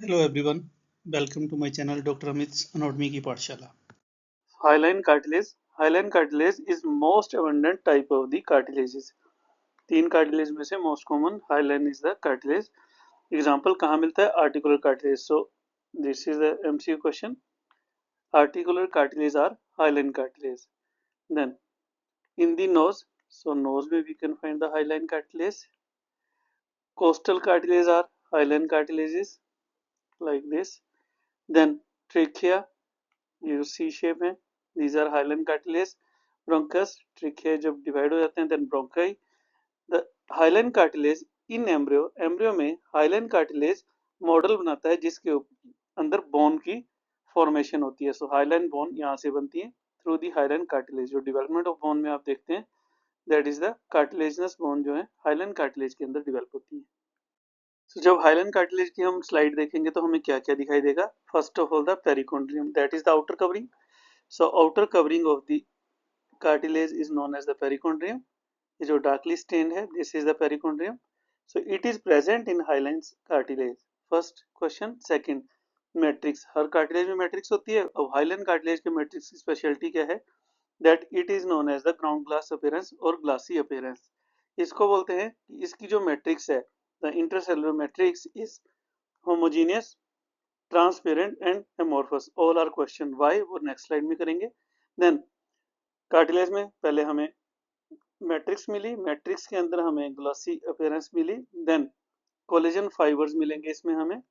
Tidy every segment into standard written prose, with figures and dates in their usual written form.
Hello everyone, welcome to my channel Dr. Amit's Anatomy की पाठशाला। Hyaline cartilage. Hyaline cartilage is most abundant type of the cartilages. तीन cartilage में से most common hyaline is the cartilage. Example कहाँ मिलता है? Articular cartilage. So this is the MCQ question. Articular cartilage are hyaline cartilage. Then in the nose, so nose में we can find the hyaline cartilage. Costal cartilage are hyaline cartilages like this. Then trachea, ये C shape है, these are hyaline cartilage. Bronchus, trachea जब divide हो जाते हैं, then bronchi. The hyaline cartilage in embryo में hyaline cartilage model बनाता है जिसके अंदर बोन की फॉर्मेशन होती है. सो हाइलाइन बोन यहाँ से बनती है थ्रू दी हाइलाइन कार्टिलेज. जो डेवलपमेंट ऑफ बोन में आप देखते हैं that is the cartilaginous bone जो है हाइलाइन कार्टिलेज के अंदर डेवलप होती है. So, जब हाइलाइन कार्टिलेज की हम स्लाइड देखेंगे तो हमें क्या क्या दिखाई देगा. First of all the perichondrium, that is the outer covering. So outer covering of the cartilage is known as the perichondrium. ये जो डार्कली स्टेन्ड है, this is the perichondrium. So it is present in hyaline cartilage. First question. Second, matrix. हर cartilage में matrix होती है. अब hyaline cartilage के matrix की स्पेशलिटी क्या है? That it is known as the ground glass appearance और ग्लासी अपीयरेंस. इसको बोलते हैं कि इसकी जो मैट्रिक्स है, the intercellular matrix is homogeneous, transparent and amorphous. All are question why वो नेक्स्ट स्लाइड में करेंगे. देन कार्टिलेज में पहले हमें मैट्रिक्स मिली, मैट्रिक्स के अंदर हमें ग्लॉसी अपीयरेंस मिली, देन कोलेजन फाइबर्स मिलेंगे इसमें हमें,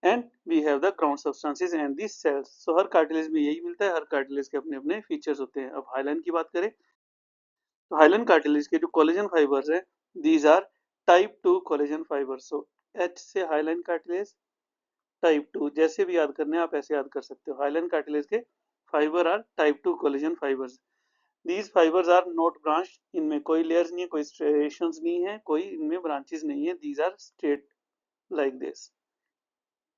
and we have the ground substances and the cells. So हर कार्टिलेज में यही मिलता है. हर कार्टिलेज के अपने अपने फीचर्स होते हैं. अब हाइलाइन की बात करें तो हाइलाइन कार्टिलेज के जो कोलेजन फाइबर्स है, these are type 2 collagen fibres. So H से हाइलाइन कार्टिलेज, टाइप 2 जैसे भी याद करने आप ऐसे याद कर सकते हो. हाइलाइन कार्टिलेज के fibre are type 2 collagen fibres. These fibers are not branched. इनमें कोई layers नहीं है, कोई striations नहीं है, कोई इनमें branches नहीं है. These are straight like this.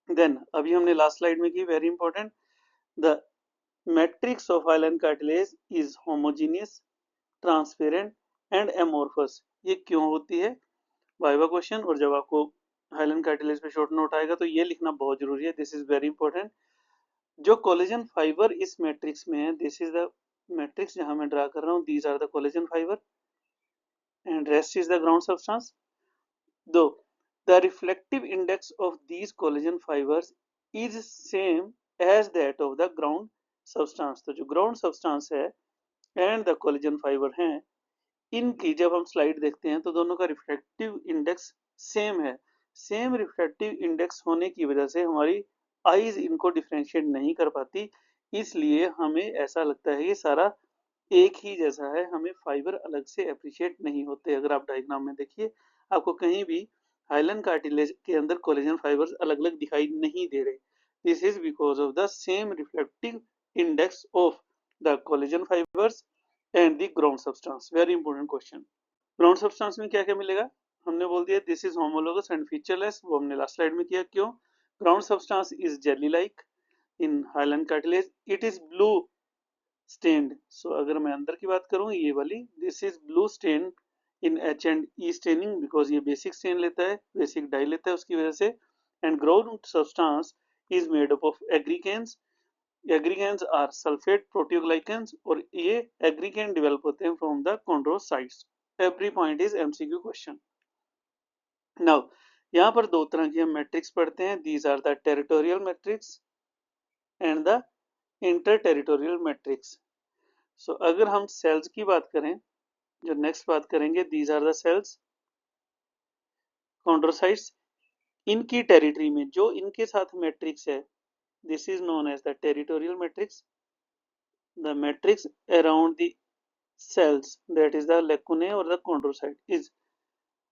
Then अभी हमने last slide में की, very important. The matrix of hyaline cartilage is homogeneous, transparent and amorphous. ये क्यों होती है? Viva question. और जब आपको हाइलाइन कार्टिलेज पे शॉर्ट नोट आएगा तो ये लिखना बहुत जरूरी है. This is very important. जो कोलेजन फाइबर इस मैट्रिक्स में है, दिस इज द मैट्रिक्स जहां मैं ड्रा कर रहा हूँ. These are the collagen fibre and rest is the ground substance. Though the reflective index of these collagen fibers is same as that of the ground substance. तो जो ground substance है and the collagen fiber हैं, इनकी जब हम slide देखते हैं तो दोनों का रिफ्लेक्टिव इंडेक्स सेम है. सेम रिफ्लेक्टिव इंडेक्स होने की वजह से हमारी आईज इनको डिफ्रेंशिएट नहीं कर पाती. इसलिए हमें ऐसा लगता है ये सारा एक ही जैसा है, हमें फाइबर अलग से अप्रिशिएट नहीं होते. अगर आप डायग्राम में देखिए आपको कहीं भी हाइलाइन कार्टिलेज के अंदर कोलेजन फाइबर्स अलग अलग दिखाई नहीं दे रहे. This is because of the same reflective index of the collagen fibres and the ground substance. Very important question. Ground substance में क्या क्या मिलेगा? हमने बोल दिया this is homologous and featureless. वो हमने लास्ट स्लाइड में किया. क्यों? Ground substance is jelly like in hyaline cartilage. It is blue stained. So अगर मैं अंदर की बात करूं, ये वाली this is blue stain in H and E staining because ये बेसिक स्टेन लेता है, बेसिक डाई लेता है उसकी वजह से. And ground substance is made up of aggrecans. Aggrecans are sulphate proteoglycans और ये एग्रीकेन डेवलप होते हैं from the chondrocytes. Every point is MCQ question. Now यहाँ पर दो तरह की हम मैट्रिक्स पढ़ते हैं. These are the territorial matrix and the inter territorial matrix. So अगर हम सेल्स की बात करें, जो नेक्स्ट बात करेंगे, these are the cells chondrocytes. इनकी टेरिटरी में जो इनके साथ मैट्रिक्स है, this is known as the territorial matrix. The matrix around the cells, that is the lacunae or the chondrocyte, is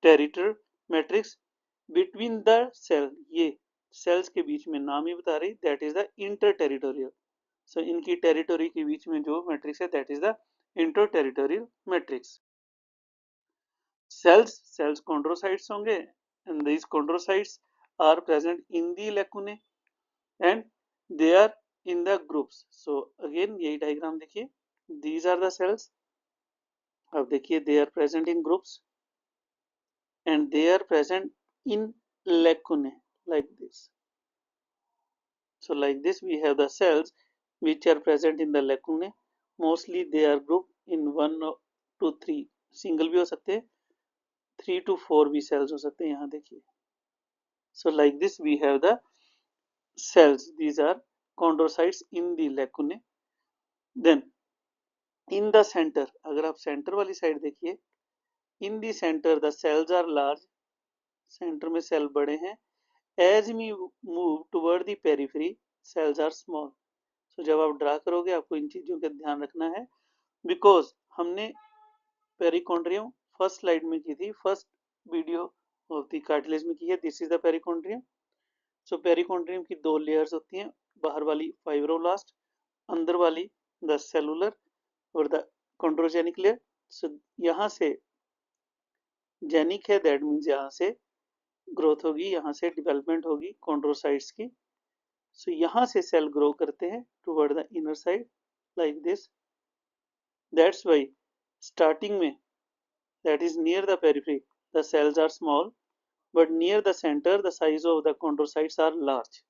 territorial matrix. between the cell, ये cells के बीच में नाम ही बता रही, that is the interterritorial. so इनकी territory के बीच में जो मैट्रिक्स है that is the interterritorial matrix. cells chondrocytes होंगे and these chondrocytes are present in the lacunae and they are in the groups. so again यही डायग्राम देखिए. these are the cells. अब देखिए they are present in groups and they are present in lacunae like this. So like this we have the cells which are present in the lacunae. Mostly they are grouped in 1 to 3, single भी हो सकते हैं, 3 to 4 भी cells हो सकते हैं. यहाँ देखिए. So like this we have the cells. These are chondrocytes in the lacunae. Then in the center, अगर आप center वाली side देखिए, in the center the cells are large. center में cell बड़े हैं. As we move toward the periphery, cells are small. So जब आप draw करोगे आपको इन चीजों का ध्यान रखना है, बिकॉज हमने पेरिकॉन्ड्रियम फर्स्ट स्लाइड में की थी, first video of the cartilage में की है. This is the perichondrium. So perichondrium की 2 लेयर्स होती हैं, बाहर वाली फाइब्रोब्लास्ट, अंदर वाली द सेलुलर और द कॉन्ड्रोजेनिक लेयर. सो यहाँ से जेनिक है, दैट मीन्स यहाँ से ग्रोथ होगी, यहाँ से डेवलपमेंट होगी कॉन्ड्रोसाइट्स की. सो यहाँ से सेल ग्रो करते हैं toward the inner side like this. That's why starting में, that is near the periphery, the cells are small, but near the center the size of the chondrocytes are large.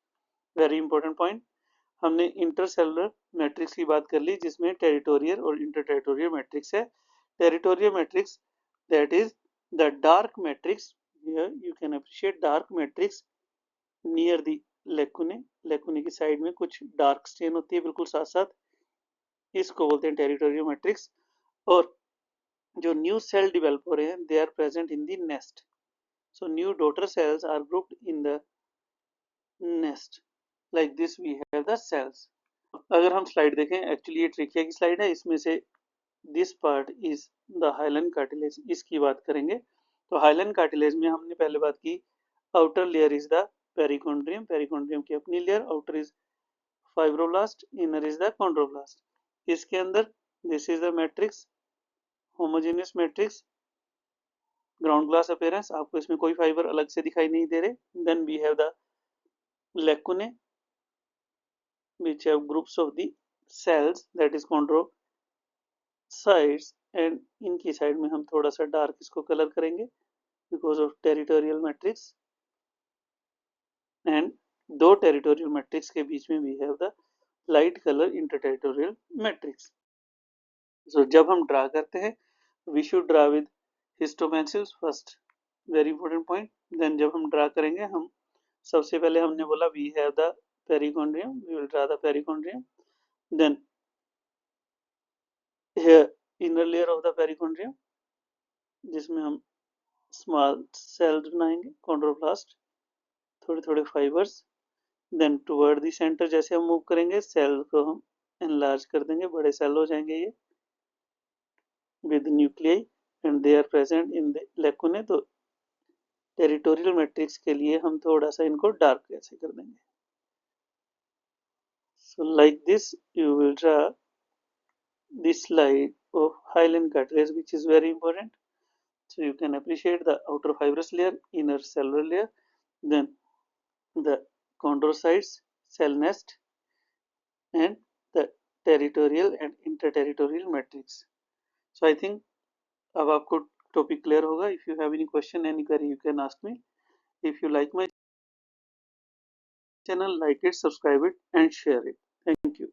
Very important point. हमने intercellular matrix की बात कर ली जिसमें territorial और इंटरटेरिटोरियल matrix है. Territorial matrix that is the dark matrix. Here you can appreciate dark matrix near the lacunae. lacunae की side में कुछ डार्क स्टेन होती है बिल्कुल साथ साथ, इसको बोलते हैं टेरिटोरियल मैट्रिक्स. और जो न्यू सेल डेवलप हो रहे हैं, they are present in the nest. So new daughter cells are grouped in the nest. Like this we have the cells. अगर हम स्लाइड देखें, एक्चुअली ये ट्रिकिया की स्लाइड है, इसमें से this part is the hyaline cartilage, इसकी बात करेंगे. तो हाइलन कार्टिलेज में हमने पहले बात की, outer layer is the perichondrium. Perichondrium की अपनी layer, outer is fibroblast, inner is the chondroblast. इसके अंदर this is the matrix, homogeneous matrix, ground glass appearance. आपको इसमें कोई फाइबर अलग से दिखाई नहीं दे रहे. Then we have the lacunae which have groups of the cells, that is chondrocytes, and इनकी साइड में हम थोड़ा सा डार्क इसको कलर करेंगे because of territorial matrix. and दो territorial matrix के बीच में we have the light color interterritorial matrix. so जब हम ड्रा करते हैं we should draw with histopencils first, very important point. then जब हम ड्रा करेंगे, हम सबसे पहले हमने बोला we have the perichondrium, we will draw the perichondrium. then here inner layer of the perichondrium जिसमें हम स्मॉल सेल बनाएंगे, कॉन्ड्रोप्लास्ट, थोड़े थोड़े fibres. Then toward the centre जैसे हम मूव करेंगे, सेल को हम एनलार्ज कर देंगे, बड़े सेल हो जाएंगे ये with nuclei, and they are present in the lacunae. तो टेरिटोरियल मैट्रिक्स के लिए हम थोड़ा सा इनको डार्क ऐसे कर देंगे. so like this you will draw this slide of hyaline cartilage, which is very important. so you can appreciate the outer fibrous layer, inner cellular layer, then the chondrocytes, cell nest, and the territorial and interterritorial matrix. so I think अब आपको topic clear होगा. if you have any question, any query, you can ask me. if you like my channel, like it, subscribe it, and share it. Thank you.